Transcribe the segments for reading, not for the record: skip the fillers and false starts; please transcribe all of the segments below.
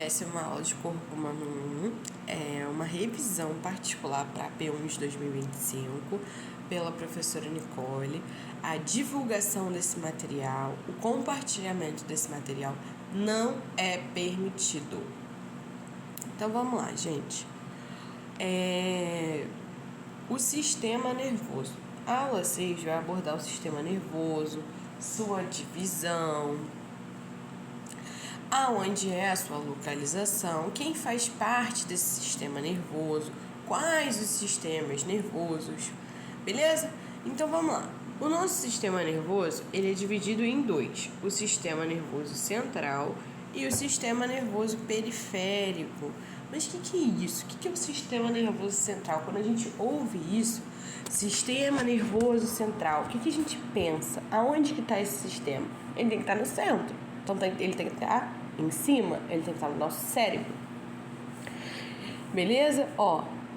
Essa é uma aula de corpo humano 1, é uma revisão particular para a P1 de 2025 pela professora Nicole. A divulgação desse material, o compartilhamento desse material não é permitido. Então vamos lá, gente. O sistema nervoso. A aula 6 vai abordar o sistema nervoso, sua divisão, aonde é a sua localização, quem faz parte desse sistema nervoso, quais os sistemas nervosos, beleza? Então vamos lá. O nosso sistema nervoso, ele é dividido em dois: o sistema nervoso central e o sistema nervoso periférico. Mas o que é isso? O que é o sistema nervoso central? Quando a gente ouve isso, sistema nervoso central, o que a gente pensa? Aonde que está esse sistema? Ele tem que estar no centro. Então ele tem que estar em cima, ele tem que estar no nosso cérebro. Beleza?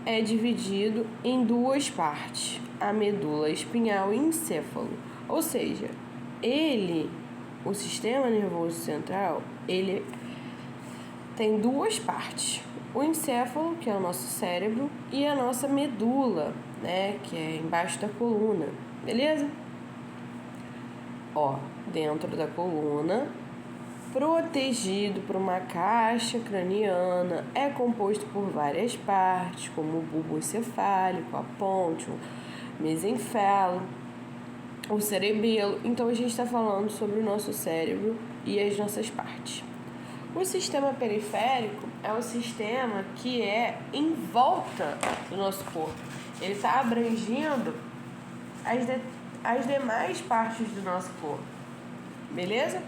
É dividido em duas partes: a medula espinhal e encéfalo. Ou seja, o sistema nervoso central, ele tem duas partes: o encéfalo, que é o nosso cérebro, e a nossa medula, né, que é embaixo da coluna. Beleza? Dentro da coluna, protegido por uma caixa craniana, é composto por várias partes, como o bulbo encefálico, a ponte, o mesencéfalo, o cerebelo. Então a gente está falando sobre o nosso cérebro e as nossas partes. O sistema periférico é o sistema que é em volta do nosso corpo. Ele está abrangendo as demais partes do nosso corpo. Beleza?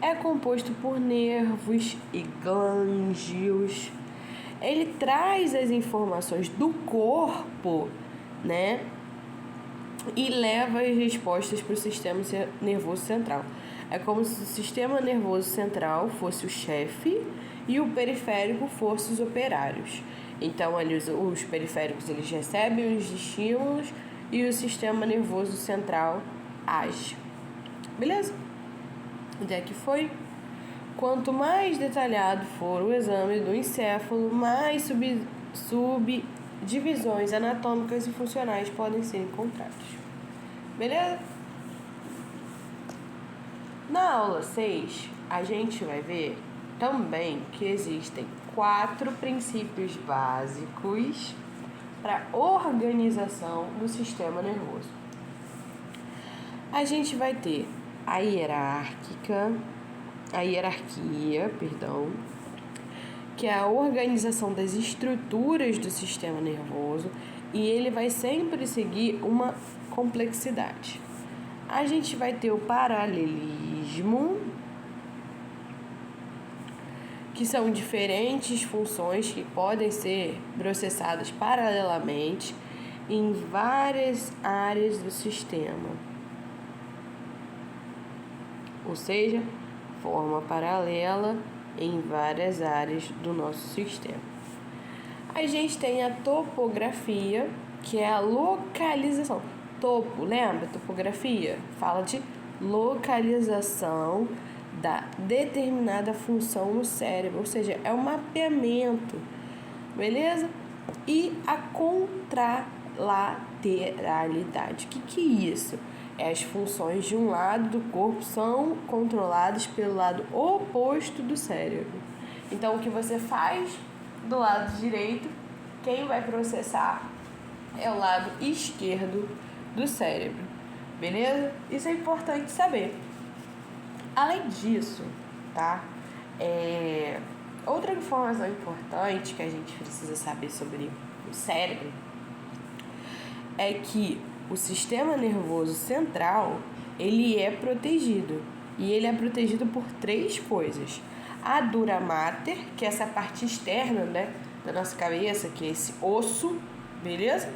É composto por nervos e glândulos. Ele traz as informações do corpo, né? E leva as respostas para o sistema nervoso central. É como se o sistema nervoso central fosse o chefe e o periférico fosse os operários. Então, ali os periféricos, eles recebem os estímulos e o sistema nervoso central age. Beleza? Onde é que foi? Quanto mais detalhado for o exame do encéfalo, mais subdivisões anatômicas e funcionais podem ser encontradas. Beleza? Na aula 6, a gente vai ver também que existem 4 princípios básicos para organização do sistema nervoso. A gente vai ter a hierarquia, que é a organização das estruturas do sistema nervoso, e ele vai sempre seguir uma complexidade. A gente vai ter o paralelismo, que são diferentes funções que podem ser processadas paralelamente em várias áreas do sistema. Ou seja, forma paralela em várias áreas do nosso sistema. A gente tem a topografia, que é a localização. Topo, lembra? Topografia fala de localização da determinada função no cérebro, ou seja, é um mapeamento, beleza? E a contralateralidade, o que é isso? As funções de um lado do corpo são controladas pelo lado oposto do cérebro. Então, o que você faz do lado direito, quem vai processar é o lado esquerdo do cérebro. Beleza? Isso é importante saber. Além disso, tá? Outra informação importante que a gente precisa saber sobre o cérebro é que o sistema nervoso central, ele é protegido. E ele é protegido por 3 coisas. A dura mater, que é essa parte externa, né, da nossa cabeça, que é esse osso, beleza?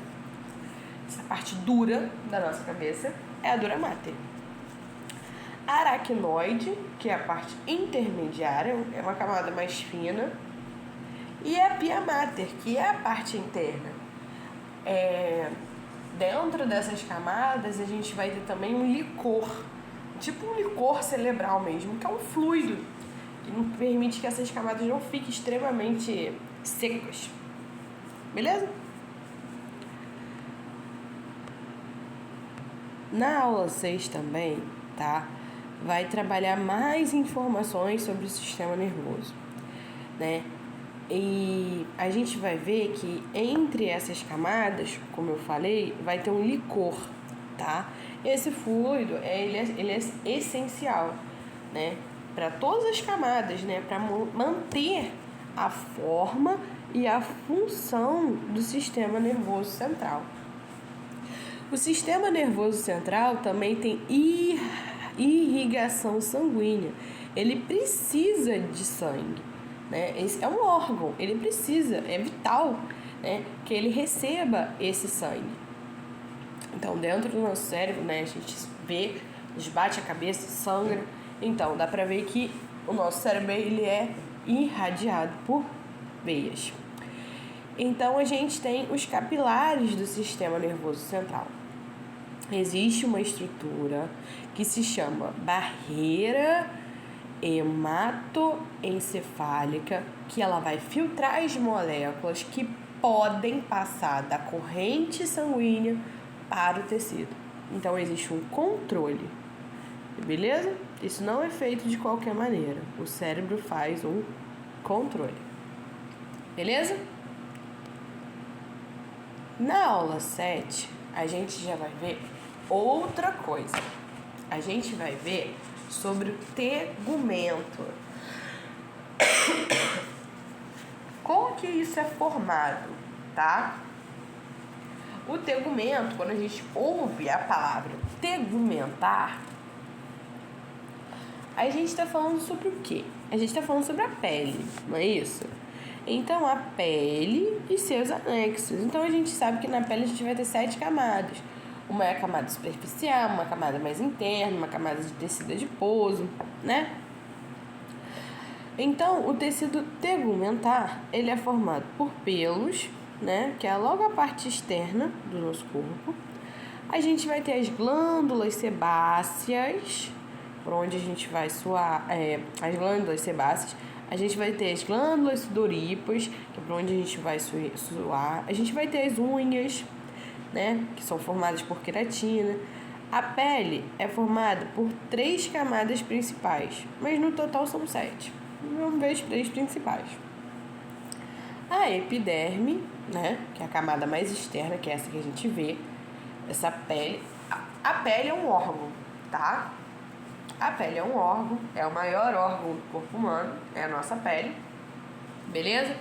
Essa parte dura da nossa cabeça é a dura mater. A aracnoide, que é a parte intermediária, é uma camada mais fina. E a pia mater, que é a parte interna. Dentro dessas camadas, a gente vai ter também um licor, tipo um licor cerebral mesmo, que é um fluido e não permite que essas camadas não fiquem extremamente secas. Beleza? Na aula 6 também, tá? Vai trabalhar mais informações sobre o sistema nervoso, né? E a gente vai ver que entre essas camadas, como eu falei, vai ter um licor, tá? Esse fluido, ele é essencial, né? Para todas as camadas, né? Para manter a forma e a função do sistema nervoso central. O sistema nervoso central também tem irrigação sanguínea. Ele precisa de sangue, né? Esse é um órgão, ele precisa, é vital, né, que ele receba esse sangue. Então, dentro do nosso cérebro, né, a gente vê, a gente bate a cabeça, sangra. Então, dá pra ver que o nosso cérebro, ele é irradiado por veias. Então, a gente tem os capilares do sistema nervoso central. Existe uma estrutura que se chama barreira hematoencefálica, que ela vai filtrar as moléculas que podem passar da corrente sanguínea para o tecido. Então, existe um controle, beleza? Isso não é feito de qualquer maneira. O cérebro faz um controle, beleza? Na aula 7, a gente já vai ver outra coisa. A gente vai ver sobre o tegumento. Como que isso é formado, tá? O tegumento, quando a gente ouve a palavra tegumentar, a gente está falando sobre o quê? A gente está falando sobre a pele, não é isso? Então, a pele e seus anexos. Então, a gente sabe que na pele a gente vai ter 7 camadas. Uma é a camada superficial, uma camada mais interna, uma camada de tecido adiposo, né? Então, o tecido tegumentar, ele é formado por pelos, né? Que é logo a parte externa do nosso corpo. A gente vai ter as glândulas sebáceas, por onde a gente vai suar, as glândulas sebáceas. A gente vai ter as glândulas sudoríparas, que é por onde a gente vai suar. A gente vai ter as unhas, né, que são formadas por queratina. A pele é formada por 3 camadas principais, mas no total são 7. Vamos ver as 3 principais. A epiderme, né, que é a camada mais externa, que é essa que a gente vê. Essa pele. A pele é um órgão, tá? A pele é um órgão, é o maior órgão do corpo humano, é a nossa pele, beleza?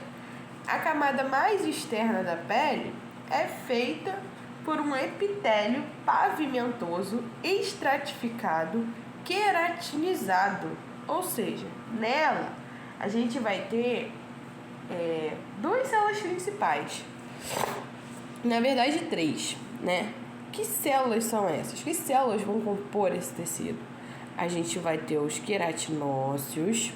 A camada mais externa da pele é feita por um epitélio pavimentoso, estratificado, queratinizado. Ou seja, nela a gente vai ter 2 células principais. Na verdade, 3, né? Que células são essas? Que células vão compor esse tecido? A gente vai ter os queratinócitos,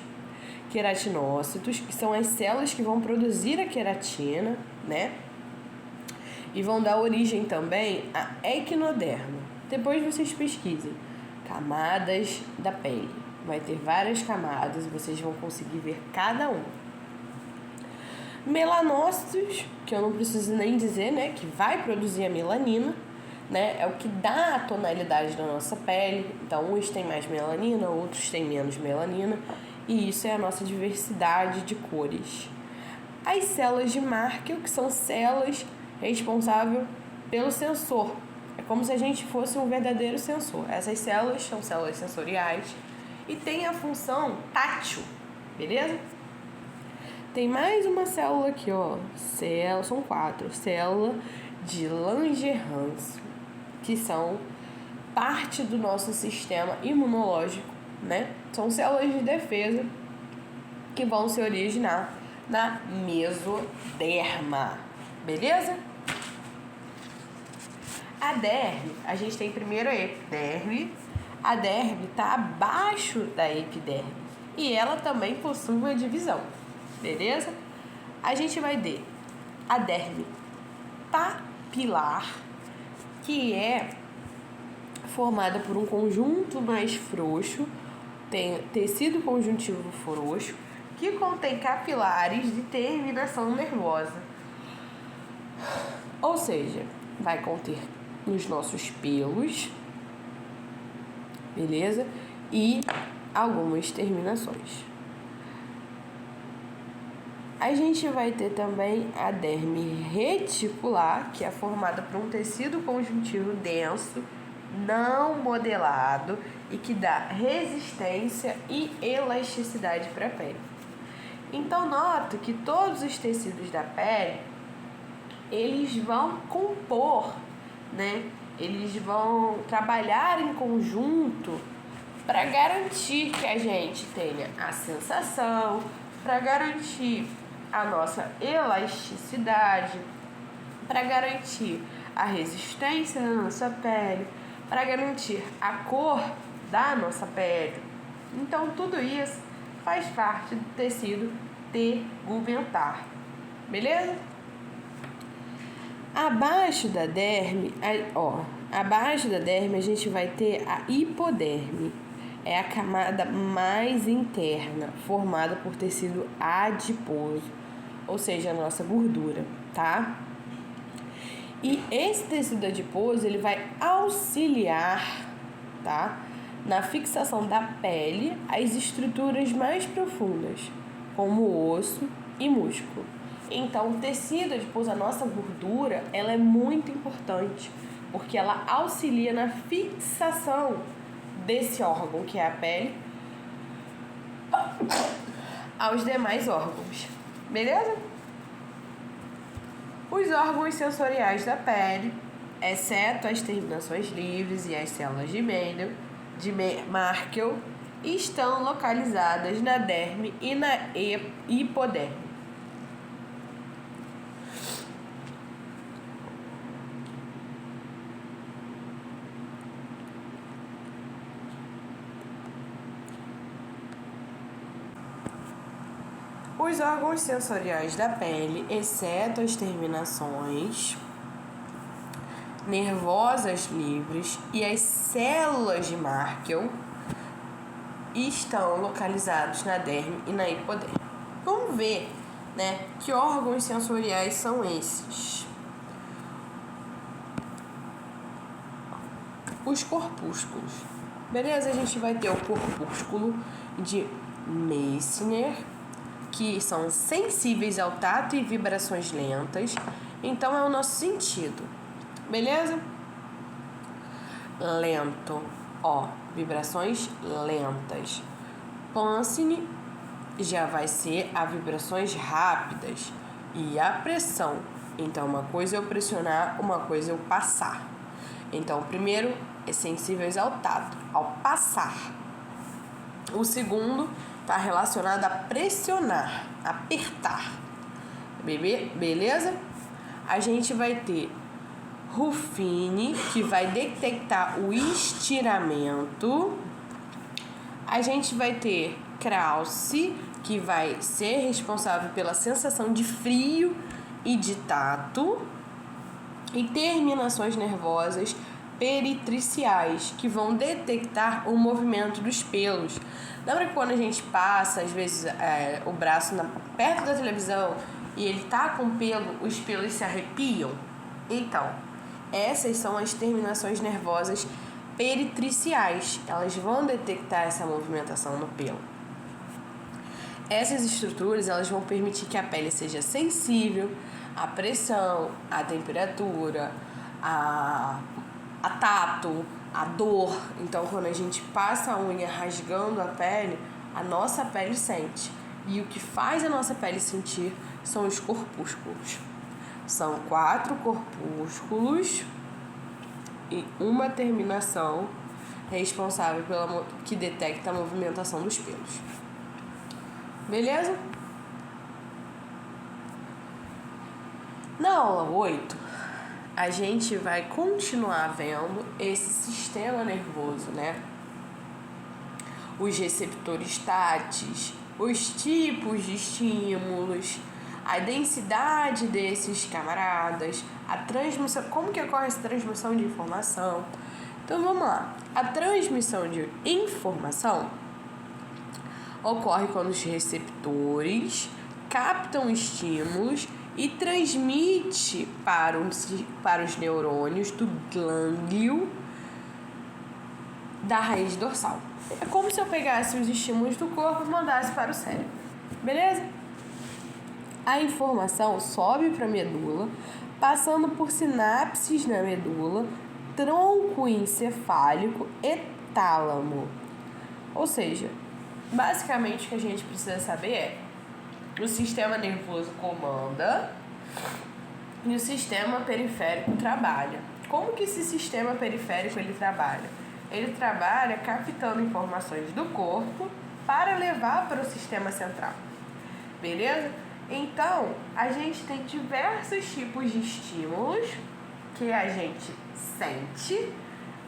que são as células que vão produzir a queratina, né? E vão dar origem também à equinoderma. Depois vocês pesquisem camadas da pele. Vai ter várias camadas e vocês vão conseguir ver cada um. Melanócitos, que eu não preciso nem dizer, né? Que vai produzir a melanina, né? É o que dá a tonalidade da nossa pele. Então, uns têm mais melanina, outros têm menos melanina. E isso é a nossa diversidade de cores. As células de Merkel, que são células responsáveis pelo sensor. É como se a gente fosse um verdadeiro sensor. Essas células são células sensoriais e têm a função tátil, beleza? Tem mais uma célula aqui, ó. São 4. Célula de Langerhans, que são parte do nosso sistema imunológico, né? São células de defesa que vão se originar na mesoderma, beleza? A derme, a gente tem primeiro a epiderme. A derme está abaixo da epiderme e ela também possui uma divisão, beleza? A gente vai ter a derme papilar, que é formada por um conjunto mais frouxo tem tecido conjuntivo frouxo, que contém capilares de terminação nervosa. Ou seja, vai conter os nossos pelos, beleza? E algumas terminações. A gente vai ter também a derme reticular, que é formada por um tecido conjuntivo denso, não modelado e que dá resistência e elasticidade para a pele. Então, nota que todos os tecidos da pele, eles vão compor, né? Eles vão trabalhar em conjunto para garantir que a gente tenha a sensação, para garantir a nossa elasticidade, para garantir a resistência da nossa pele, para garantir a cor da nossa pele. Então, tudo isso faz parte do tecido tegumentar, beleza? Abaixo da derme, a gente vai ter a hipoderme. É a camada mais interna, formada por tecido adiposo, ou seja, a nossa gordura, tá? E esse tecido adiposo, ele vai auxiliar, tá, na fixação da pele às estruturas mais profundas, como osso e músculo. Então, o tecido adiposo, a nossa gordura, ela é muito importante, porque ela auxilia na fixação desse órgão, que é a pele, aos demais órgãos, beleza? Os órgãos sensoriais da pele, exceto as terminações livres e as células de Mendel, de Merkel, estão localizadas na derme e na hipoderme. Os órgãos sensoriais da pele, exceto as terminações nervosas livres e as células de Merkel, estão localizados na derme e na hipoderme. Vamos ver, né, que órgãos sensoriais são esses. Os corpúsculos. Beleza? A gente vai ter o corpúsculo de Meissner, que são sensíveis ao tato e vibrações lentas. Então, é o nosso sentido. Beleza? Lento. Vibrações lentas. Pansine já vai ser a vibrações rápidas. E a pressão. Então, uma coisa é eu pressionar, uma coisa é eu passar. Então, o primeiro é sensíveis ao tato, ao passar. O segundo está relacionado a pressionar, apertar. Beleza? A gente vai ter Ruffini, que vai detectar o estiramento. A gente vai ter Krause, que vai ser responsável pela sensação de frio e de tato. E terminações nervosas peritriciais, que vão detectar o movimento dos pelos. Lembra que quando a gente passa, às vezes, o braço perto da televisão e ele tá com pelo, os pelos se arrepiam? Então, essas são as terminações nervosas peritriciais. Elas vão detectar essa movimentação no pelo. Essas estruturas, elas vão permitir que a pele seja sensível à pressão, à temperatura, a tato, a dor. Então, quando a gente passa a unha rasgando a pele, a nossa pele sente. E o que faz a nossa pele sentir são os corpúsculos. São 4 corpúsculos e uma terminação responsável que detecta a movimentação dos pelos. Beleza? Na aula 8, a gente vai continuar vendo esse sistema nervoso, né? Os receptores táteis, os tipos de estímulos, a densidade desses camaradas, a transmissão, como que ocorre essa transmissão de informação. Então vamos lá. A transmissão de informação Ocorre quando os receptores captam estímulos e transmite para os neurônios do gânglio da raiz dorsal. É como se eu pegasse os estímulos do corpo e mandasse para o cérebro. Beleza? A informação sobe para a medula, passando por sinapses na medula, tronco encefálico e tálamo. Ou seja, basicamente o que a gente precisa saber é: o sistema nervoso comanda e o sistema periférico trabalha. Como que esse sistema periférico ele trabalha? Ele trabalha captando informações do corpo para levar para o sistema central. Beleza? Então, a gente tem diversos tipos de estímulos que a gente sente,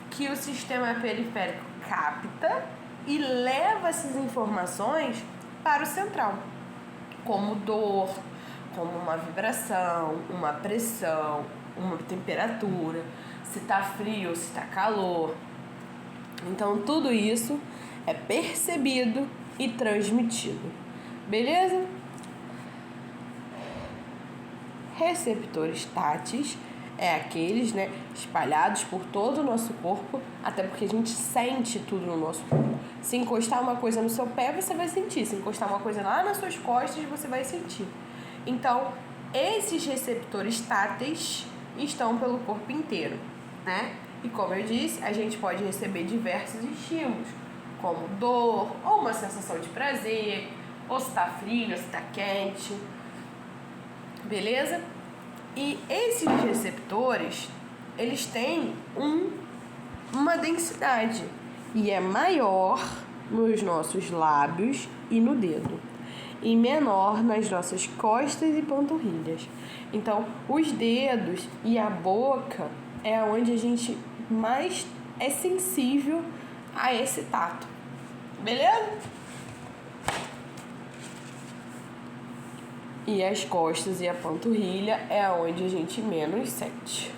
que o sistema periférico capta e leva essas informações para o central, como dor, como uma vibração, uma pressão, uma temperatura, se está frio ou se está calor. Então, tudo isso é percebido e transmitido. Beleza? Receptores táteis é aqueles, espalhados por todo o nosso corpo, até porque a gente sente tudo no nosso corpo. Se encostar uma coisa no seu pé, você vai sentir. Se encostar uma coisa lá nas suas costas, você vai sentir. Então, esses receptores táteis estão pelo corpo inteiro, né? E como eu disse, a gente pode receber diversos estímulos, como dor, ou uma sensação de prazer, ou se está frio, ou se está quente. Beleza? E esses receptores, eles têm uma densidade e é maior nos nossos lábios e no dedo e menor nas nossas costas e panturrilhas. Então, os dedos e a boca é onde a gente mais é sensível a esse tato. Beleza? E as costas e a panturrilha é onde a gente menos sente.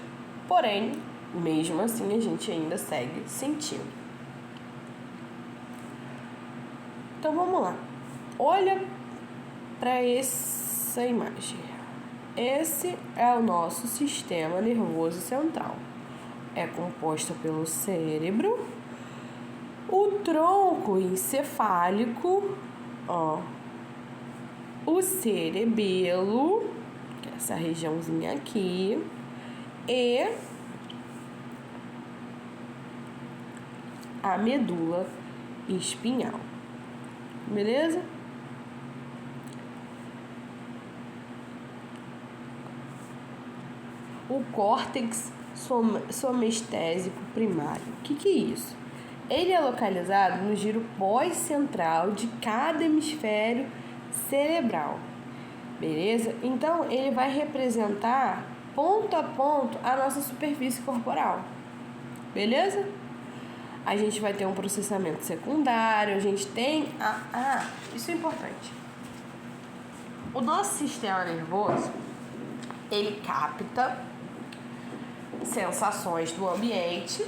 Porém, mesmo assim, a gente ainda segue sentindo. Então, vamos lá. Olha para essa imagem. Esse é o nosso sistema nervoso central. É composto pelo cérebro, o tronco encefálico, o cerebelo, que é essa regiãozinha aqui, e a medula espinhal. Beleza? O córtex somestésico primário. O que é isso? Ele é localizado no giro pós-central de cada hemisfério cerebral. Beleza? Então, ele vai representar ponto a ponto a nossa superfície corporal. Beleza? A gente vai ter um processamento secundário, a gente tem isso é importante. O nosso sistema nervoso, ele capta sensações do ambiente,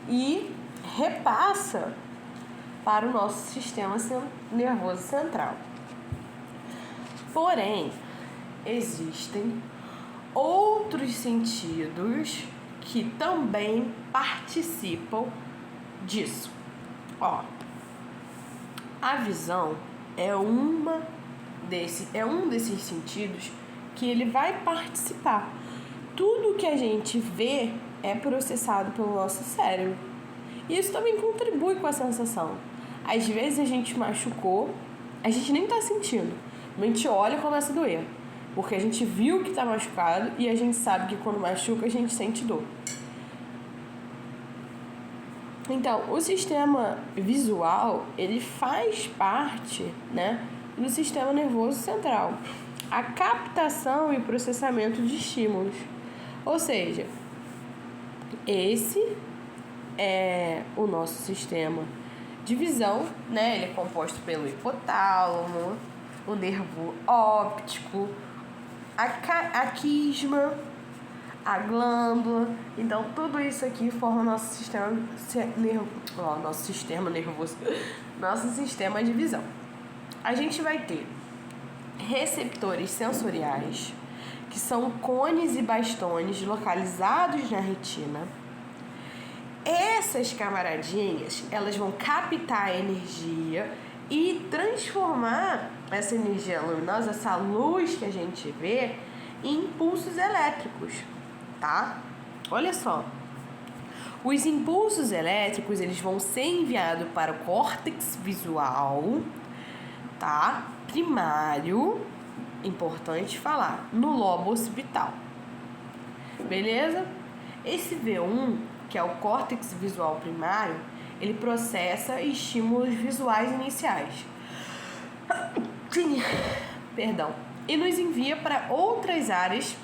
e repassa para o nosso sistema nervoso central. Porém, existem outros sentidos que também participam disso. A visão é um desses sentidos que ele vai participar. Tudo que a gente vê é processado pelo nosso cérebro. E isso também contribui com a sensação. Às vezes a gente machucou, a gente nem tá sentindo. A gente olha e começa a doer. Porque a gente viu que tá machucado e a gente sabe que quando machuca a gente sente dor. Então, o sistema visual, ele faz parte, do sistema nervoso central. A captação e processamento de estímulos. Ou seja, esse é o nosso sistema de visão, Ele é composto pelo hipotálamo, o nervo óptico, a quisma, a glândula. Então, tudo isso aqui forma nosso sistema nervoso, nosso sistema de visão. A gente vai ter receptores sensoriais, que são cones e bastões localizados na retina. Essas camaradinhas, elas vão captar a energia e transformar essa energia luminosa, essa luz que a gente vê, em impulsos elétricos, tá? Olha só. Os impulsos elétricos, eles vão ser enviados para o córtex visual, tá? Primário, importante falar, no lobo occipital. Beleza? Esse V1, que é o córtex visual primário, ele processa estímulos visuais iniciais. Perdão. E nos envia para outras áreas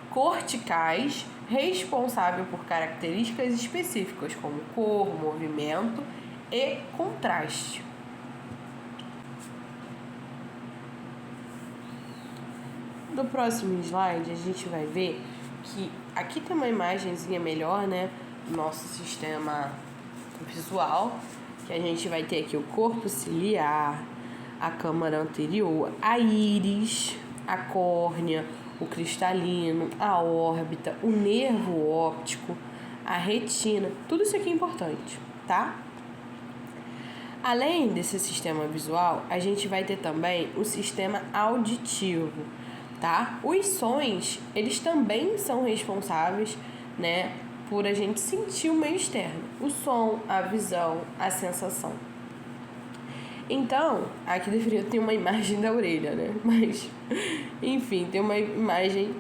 corticais responsáveis por características específicas, como cor, movimento e contraste. No próximo slide, a gente vai ver que aqui tem uma imagenzinha melhor, né? Do nosso sistema visual, que a gente vai ter aqui o corpo ciliar, a câmara anterior, a íris, a córnea, o cristalino, a órbita, o nervo óptico, a retina. Tudo isso aqui é importante, tá? Além desse sistema visual, a gente vai ter também o sistema auditivo, tá? Os sons, eles também são responsáveis, né, por a gente sentir o meio externo. O som, a visão, a sensação. Então, aqui deveria ter uma imagem da orelha, né? Mas, enfim, tem uma imagem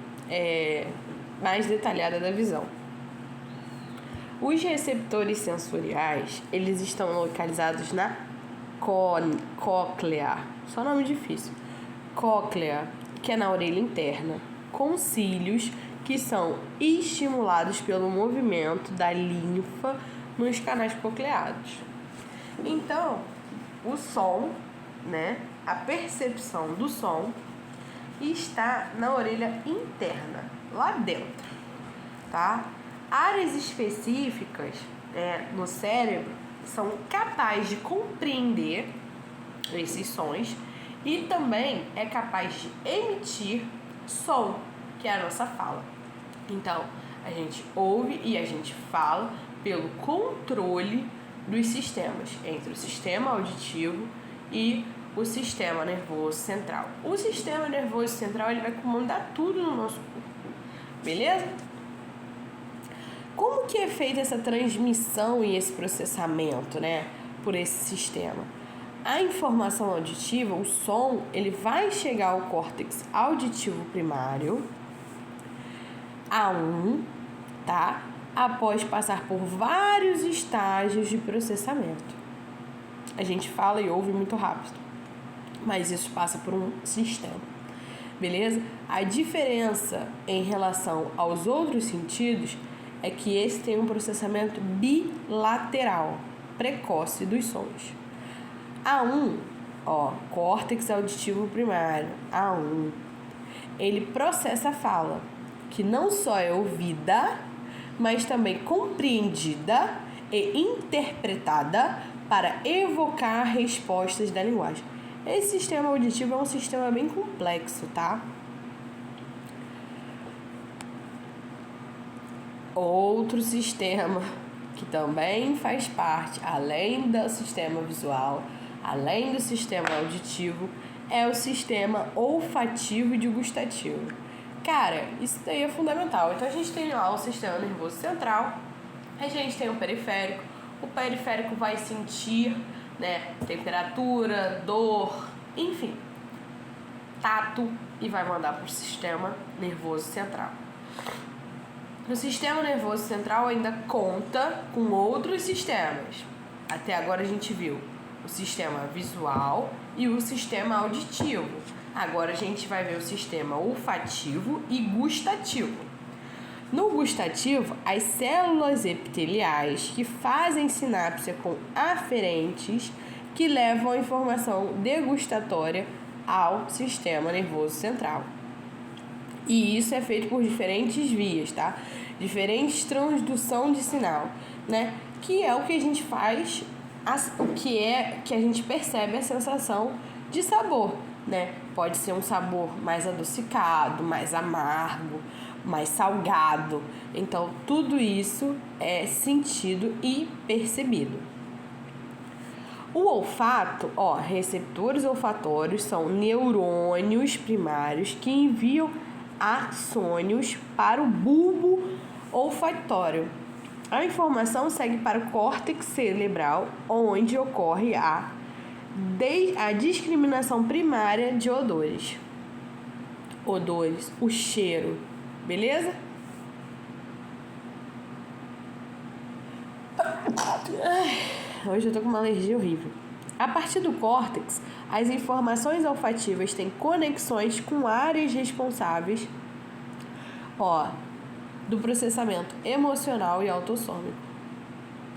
mais detalhada da visão. Os receptores sensoriais, eles estão localizados na cóclea. Só nome difícil. Cóclea, que é na orelha interna, com cílios que são estimulados pelo movimento da linfa nos canais cocleados. Então, o som, né, a percepção do som está na orelha interna, lá dentro, tá? Áreas específicas no cérebro são capazes de compreender esses sons e também é capaz de emitir som, que é a nossa fala. Então, a gente ouve e a gente fala pelo controle dos sistemas, entre o sistema auditivo e o sistema nervoso central. O sistema nervoso central, ele vai comandar tudo no nosso corpo, beleza? Como que é feita essa transmissão e esse processamento, né, por esse sistema? A informação auditiva, o som, ele vai chegar ao córtex auditivo primário, A1, tá? Após passar por vários estágios de processamento. A gente fala e ouve muito rápido, mas isso passa por um sistema, beleza? A diferença em relação aos outros sentidos é que esse tem um processamento bilateral, precoce dos sons. A1, córtex auditivo primário, A1, ele processa a fala, que não só é ouvida, mas também compreendida e interpretada para evocar respostas da linguagem. Esse sistema auditivo é um sistema bem complexo, tá? Outro sistema que também faz parte, além do sistema visual, além do sistema auditivo, é o sistema olfativo e de gustativo. Cara, isso daí é fundamental. Então a gente tem lá o sistema nervoso central, a gente tem o periférico vai sentir, né, temperatura, dor, enfim, tato, e vai mandar para o sistema nervoso central. O sistema nervoso central ainda conta com outros sistemas. Até agora a gente viu o sistema visual e o sistema auditivo. Agora a gente vai ver o sistema olfativo e gustativo. No gustativo, as células epiteliais que fazem sinapse com aferentes que levam a informação degustatória ao sistema nervoso central. E isso é feito por diferentes vias, tá? Diferentes transdução de sinal, né? Que é o que a gente faz, o que a gente percebe a sensação de sabor, né? Pode ser um sabor mais adocicado, mais amargo, mais salgado. Então, tudo isso é sentido e percebido. O olfato, receptores olfatórios são neurônios primários que enviam axônios para o bulbo olfatório. A informação segue para o córtex cerebral, onde ocorre a discriminação primária de odores. O cheiro, beleza? Hoje eu tô com uma alergia horrível. A partir do córtex, as informações olfativas têm conexões com áreas responsáveis do processamento emocional e autossômico.